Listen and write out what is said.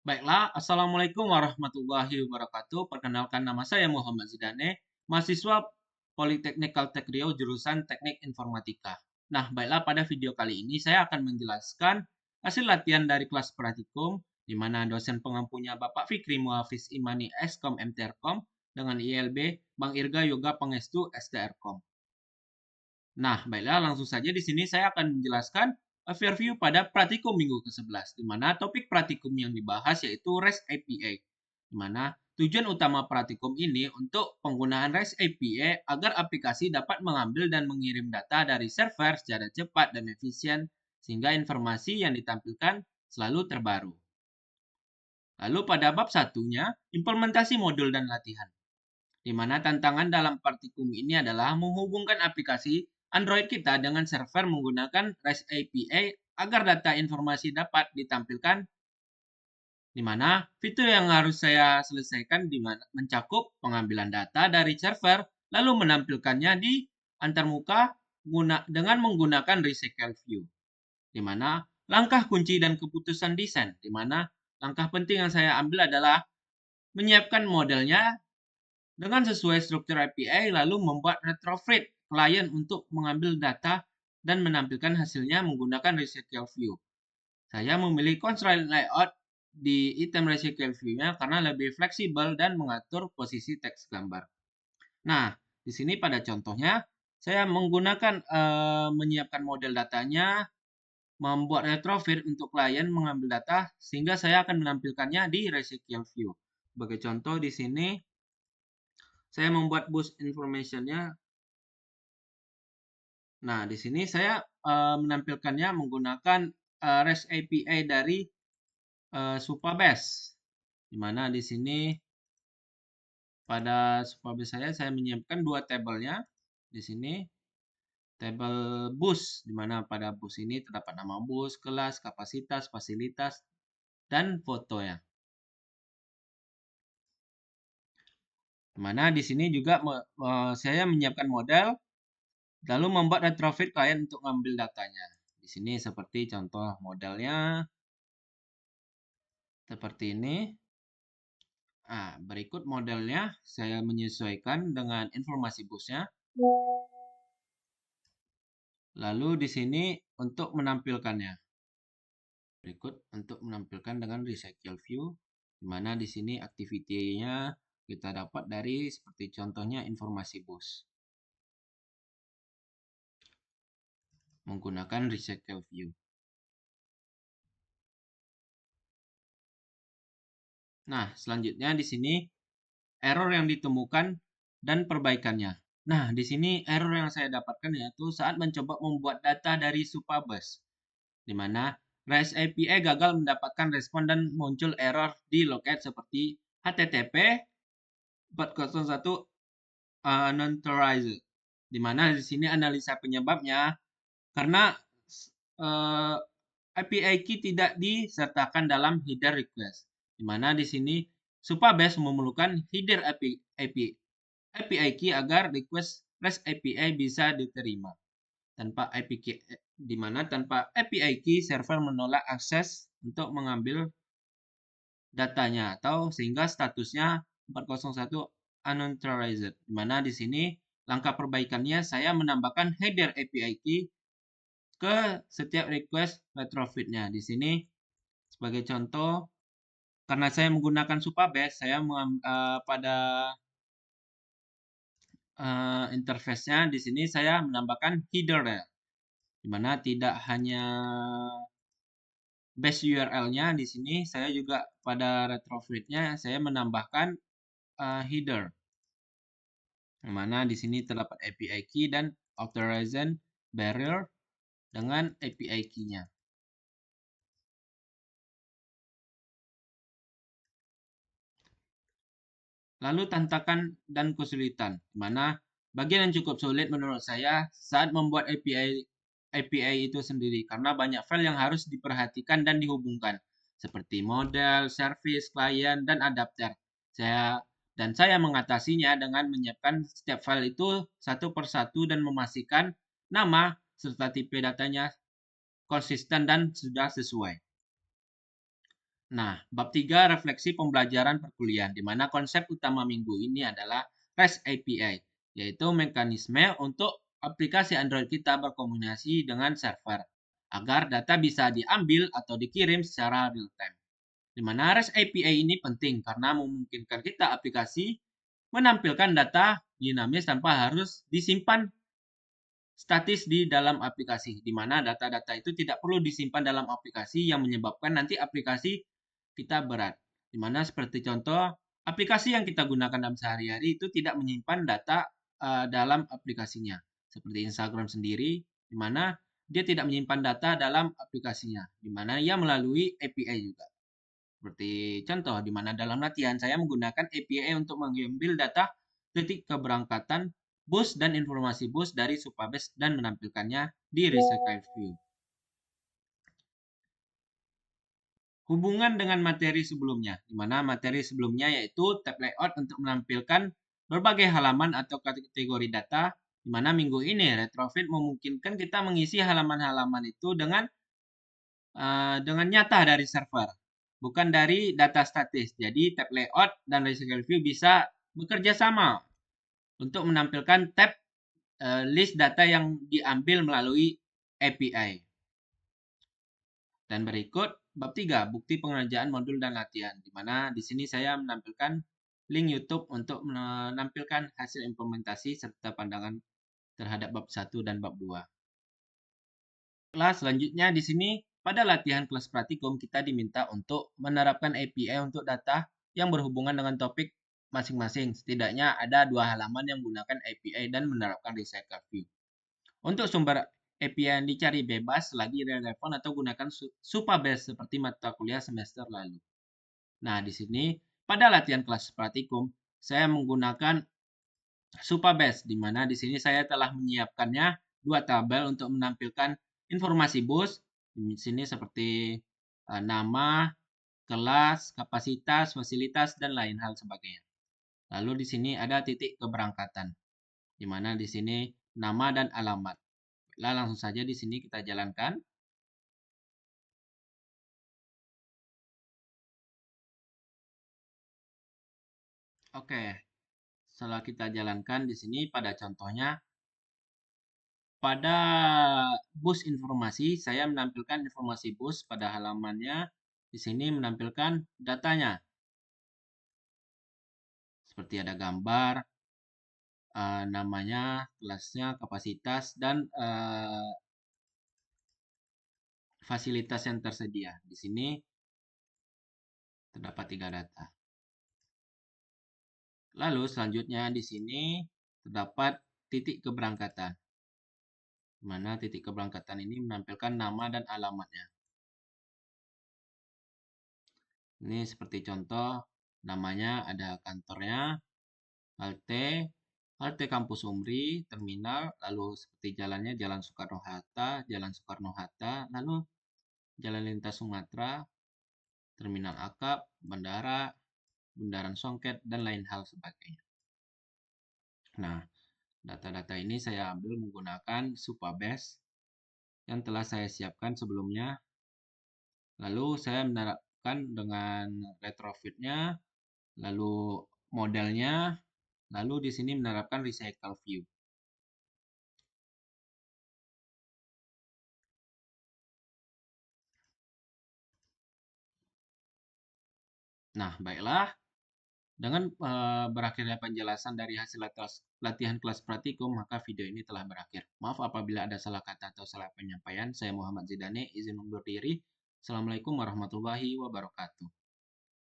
Baiklah, Assalamualaikum warahmatullahi wabarakatuh. Perkenalkan nama saya Muhammad Zidane, mahasiswa Politeknik Kaltek Riau jurusan Teknik Informatika. Nah, baiklah pada video kali ini saya akan menjelaskan hasil latihan dari kelas praktikum di mana dosen pengampunya Bapak Fikri Muhafiz Imani Eskom MTRkom dengan ILB Bang Irga Yoga Pangestu STRkom. Nah, baiklah langsung saja di sini saya akan menjelaskan overview pada praktikum minggu ke-11, di mana topik praktikum yang dibahas yaitu REST API, di mana tujuan utama praktikum ini untuk penggunaan REST API agar aplikasi dapat mengambil dan mengirim data dari server secara cepat dan efisien, sehingga informasi yang ditampilkan selalu terbaru. Lalu pada bab satunya, implementasi modul dan latihan, di mana tantangan dalam praktikum ini adalah menghubungkan aplikasi Android kita dengan server menggunakan REST API agar data informasi dapat ditampilkan, di mana fitur yang harus saya selesaikan di mana mencakup pengambilan data dari server lalu menampilkannya di antarmuka dengan menggunakan Recycle View, di mana langkah kunci dan keputusan desain, di mana langkah penting yang saya ambil adalah menyiapkan modelnya dengan sesuai struktur API, lalu membuat retrofit klien untuk mengambil data dan menampilkan hasilnya menggunakan Recycle View. Saya memilih constraint layout di item Recycle View-nya karena lebih fleksibel dan mengatur posisi teks gambar. Nah, di sini pada contohnya, saya menggunakan menyiapkan model datanya, membuat retrofit untuk klien mengambil data, sehingga saya akan menampilkannya di Recycle View. Sebagai contoh di sini, saya membuat boost information-nya. Nah, di sini saya menampilkannya menggunakan REST API dari Supabase, di mana di sini pada Supabase saya menyiapkan dua tabelnya. Di sini tabel bus, di mana pada bus ini terdapat nama bus, kelas, kapasitas, fasilitas, dan foto ya. Di mana di sini juga saya menyiapkan model lalu membuat retrofit klien untuk mengambil datanya. Di sini seperti contoh modelnya seperti ini. Nah, berikut modelnya saya menyesuaikan dengan informasi busnya. Lalu di sini untuk menampilkannya. Berikut untuk menampilkan dengan Recycle View, di mana di sini activity-nya kita dapat dari seperti contohnya informasi bus. Menggunakan Recycle View. Nah, selanjutnya di sini error yang ditemukan dan perbaikannya. Nah, di sini error yang saya dapatkan yaitu saat mencoba membuat data dari Supabase, di mana REST API gagal mendapatkan respon dan muncul error di loket seperti HTTP 401 unauthorized, di mana di sini analisa penyebabnya karena API key tidak disertakan dalam header request, di mana di sini Supabase memerlukan header API key agar request REST API bisa diterima. Tanpa API key, di mana tanpa API key server menolak akses untuk mengambil datanya atau sehingga statusnya 401 unauthorized. Di mana di sini langkah perbaikannya saya menambahkan header API key ke setiap request retrofitnya. Di sini sebagai contoh, karena saya menggunakan Supabase, saya pada interface-nya di sini saya menambahkan header ya, di mana tidak hanya base URL-nya di sini, saya juga pada retrofit-nya saya menambahkan header, di mana di sini terdapat API key dan authorization barrier dengan API key-nya. Lalu tantangan dan kesulitan, di mana bagian yang cukup sulit menurut saya saat membuat API itu sendiri, karena banyak file yang harus diperhatikan dan dihubungkan, seperti model, service, klien, dan adapter. Saya mengatasinya dengan menyiapkan setiap file itu satu persatu dan memastikan nama serta tipe datanya konsisten dan sudah sesuai. Nah, bab 3 refleksi pembelajaran perkuliahan, di mana konsep utama minggu ini adalah REST API, yaitu mekanisme untuk aplikasi Android kita berkomunikasi dengan server, agar data bisa diambil atau dikirim secara real-time. Di mana REST API ini penting karena memungkinkan kita aplikasi menampilkan data dinamis tanpa harus disimpan statis di dalam aplikasi, di mana data-data itu tidak perlu disimpan dalam aplikasi yang menyebabkan nanti aplikasi kita berat. Di mana seperti contoh, aplikasi yang kita gunakan dalam sehari-hari itu tidak menyimpan data dalam aplikasinya. Seperti Instagram sendiri, di mana dia tidak menyimpan data dalam aplikasinya, di mana ia melalui API juga. Seperti contoh, di mana dalam latihan saya menggunakan API untuk mengambil data titik keberangkatan bus dan informasi bus dari Supabase dan menampilkannya di Recycle View. Hubungan dengan materi sebelumnya, di mana materi sebelumnya yaitu tab layout untuk menampilkan berbagai halaman atau kategori data, di mana minggu ini retrofit memungkinkan kita mengisi halaman-halaman itu dengan nyata dari server, bukan dari data statis. Jadi tab layout dan Recycle View bisa bekerja sama untuk menampilkan tab list data yang diambil melalui API. Dan berikut bab 3, bukti pengerjaan modul dan latihan, di mana di sini saya menampilkan link YouTube untuk menampilkan hasil implementasi serta pandangan terhadap bab 1 dan bab 2. Kelas selanjutnya di sini pada latihan kelas praktikum kita diminta untuk menerapkan API untuk data yang berhubungan dengan topik masing-masing. Setidaknya ada 2 halaman yang menggunakan API dan menerapkan Recycle View. Untuk sumber API yang dicari bebas selagi relevan atau gunakan Supabase seperti mata kuliah semester lalu. Nah, di sini pada latihan kelas praktikum saya menggunakan Supabase, di mana di sini saya telah menyiapkannya 2 tabel untuk menampilkan informasi bus. Di sini seperti nama, kelas, kapasitas, fasilitas, dan lain hal sebagainya. Lalu di sini ada titik keberangkatan, di mana di sini nama dan alamat. Nah, langsung saja di sini kita jalankan. Oke, setelah kita jalankan di sini pada contohnya, pada bus informasi, saya menampilkan informasi bus pada halamannya. Di sini menampilkan datanya. Seperti ada gambar, namanya, kelasnya, kapasitas, dan fasilitas yang tersedia. Di sini terdapat 3 data. Lalu selanjutnya di sini terdapat titik keberangkatan, di mana titik keberangkatan ini menampilkan nama dan alamatnya. Ini seperti contoh, namanya ada kantornya, halte Kampus Umri, terminal, lalu seperti jalannya Jalan Soekarno-Hatta, lalu Jalan Lintas Sumatera, Terminal Akap, Bandara, Bundaran Songket, dan lain hal sebagainya. Nah, data-data ini saya ambil menggunakan Supabase yang telah saya siapkan sebelumnya. Lalu saya menerapkan dengan retrofitnya, lalu modelnya, lalu di sini menerapkan Recycle View. Nah, baiklah. Dengan berakhirnya penjelasan dari hasil latihan kelas praktikum, maka video ini telah berakhir. Maaf apabila ada salah kata atau salah penyampaian. Saya Muhammad Zidane, izin undur diri. Assalamualaikum warahmatullahi wabarakatuh.